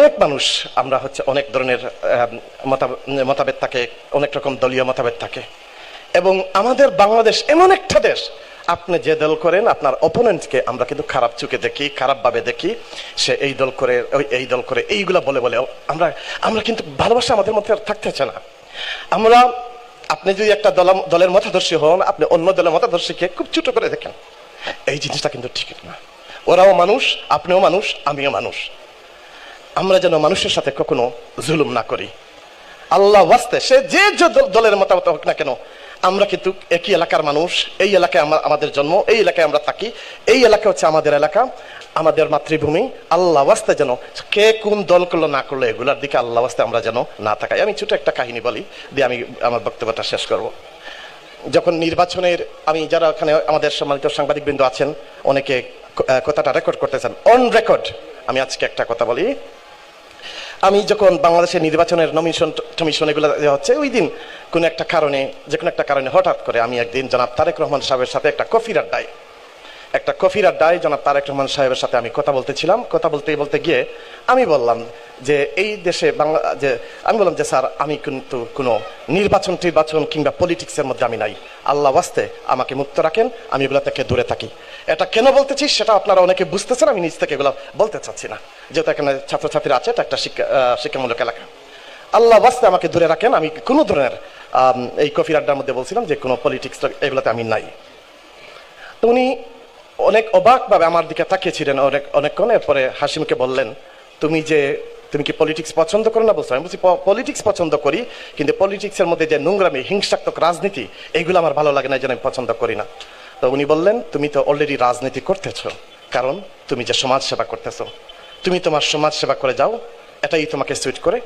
অনেক মানুষ আমরা অনেক ধরনের মতভেদ থাকে, অনেক রকম দলীয় মতভেদ থাকে। এবং আমাদের বাংলাদেশ এমন একটা দেশ, আপনি যে দল করেন আপনার অপোনেন্টকে আমরা কিন্তু খারাপ চোখে দেখি, খারাপ ভাবে দেখি। সে এই দল করে, এই দল করে, এইগুলা বলে বলে আমরা আমরা কিন্তু ভালোবাসা আমাদের মধ্যে থাকতেছে না। আমরা, আপনি যদি একটা দলের মতাদর্শী হন, আপনি অন্য দলের মতাদর্শীকে খুব ছোট করে দেখেন, এই জিনিসটা কিন্তু ঠিক না। ওরাও মানুষ, আপনিও মানুষ, আমিও মানুষ। আমরা যেন মানুষের সাথে কখনো জুলুম না করি। আল্লাহ ওয়াস্তে সে যে দলের মতামত হোক না কেন, আমরা কিন্তু একই এলাকার মানুষ। এই এলাকায় আমাদের জন্ম, এই এলাকায় আমরা থাকি, এই এলাকা হচ্ছে আমাদের এলাকা, আমাদের মাতৃভূমি। আল্লাহ ওয়াস্তে যেন কে কোন দল করলো না করলো এগুলার দিকে আল্লাহ ওয়াস্তে আমরা যেন না থাকাই। আমি ছোট একটা কাহিনী বলি দিয়ে আমি আমার বক্তব্যটা শেষ করব। যখন নির্বাচনের, আমি যারা ওখানে আমাদের সম্মানিত সাংবাদিকবৃন্দ আছেন, অনেকে কথাটা রেকর্ড করতেছেন, অন রেকর্ড আমি আজকে একটা কথা বলি। আমি যখন বাংলাদেশের নির্বাচনের নমিশন এগুলো হচ্ছে, ওই দিন কোনো একটা কারণে হঠাৎ করে আমি একদিন জনাব তারেক রহমান সাহেবের সাথে একটা কফির আড্ডায় জনাব তারেক রহমান সাহেবের সাথে আমি কথা বলতেছিলাম। কথা বলতে গিয়ে আমি বললাম যে এই দেশে আমি বললাম যে স্যার, আমি কিন্তু কোনো নির্বাচন কিংবা পলিটিক্সের মধ্যে আমি নাই। আল্লাহ ওয়াস্তে আমাকে মুক্ত রাখেন, আমি এগুলো থেকে দূরে থাকি। এটা কেন বলতেছি সেটা আপনারা অনেকে বুঝতেছেন, আমি নিজ থেকে এগুলো বলতে চাচ্ছি না, যেহেতু এখানে ছাত্রছাত্রীরা আছে, এটা একটা শিক্ষামূলক এলাকা। আল্লাহ ওয়াস্তে আমাকে দূরে রাখেন। আমি কোনো ধরনের এই কফির আড্ডার মধ্যে বলছিলাম যে কোনো পলিটিক্স এগুলোতে আমি নাই। তো উনি অনেক অবাকভাবে আমার দিকে তাকিয়েছিলেন অনেকক্ষণ। এরপরে হাসিমকে বললেন, তুমি কি পলিটিক্স পছন্দ করো না? বলছো। আমি বলছি পলিটিক্স পছন্দ করি, কিন্তু পলিটিক্সের মধ্যে যে নোংরামি, হিংসাত্মক রাজনীতি, এইগুলো আমার ভালো লাগে না, এই জন্য আমি পছন্দ করি না। তো উনি বললেন, তুমি তো অলরেডি রাজনীতি করতেছো, কারণ তুমি যে সমাজ সেবা করতেছো, তুমি তোমার সমাজ সেবা করে যাও, এটাই তোমাকে সুইট করে,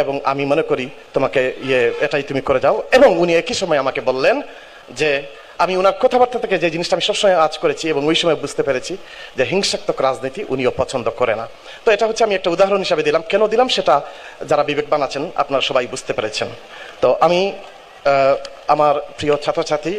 এবং আমি মনে করি তোমাকে এটাই তুমি করে যাও। এবং উনি একই সময় আমাকে বললেন যে, আমি ওনার কথাবার্তা থেকে যে জিনিসটা আমি সবসময় আজ করেছি এবং ওই সময় বুঝতে পেরেছি যে হিংসাত্মক রাজনীতি উনিও পছন্দ করে না। তো এটা আমি একটা উদাহরণ হিসাবে দিলাম। কেন দিলাম সেটা যারা বিবেকবান আছেন আপনারা সবাই বুঝতে পেরেছেন। তো আমি আমার প্রিয় ছাত্রছাত্রী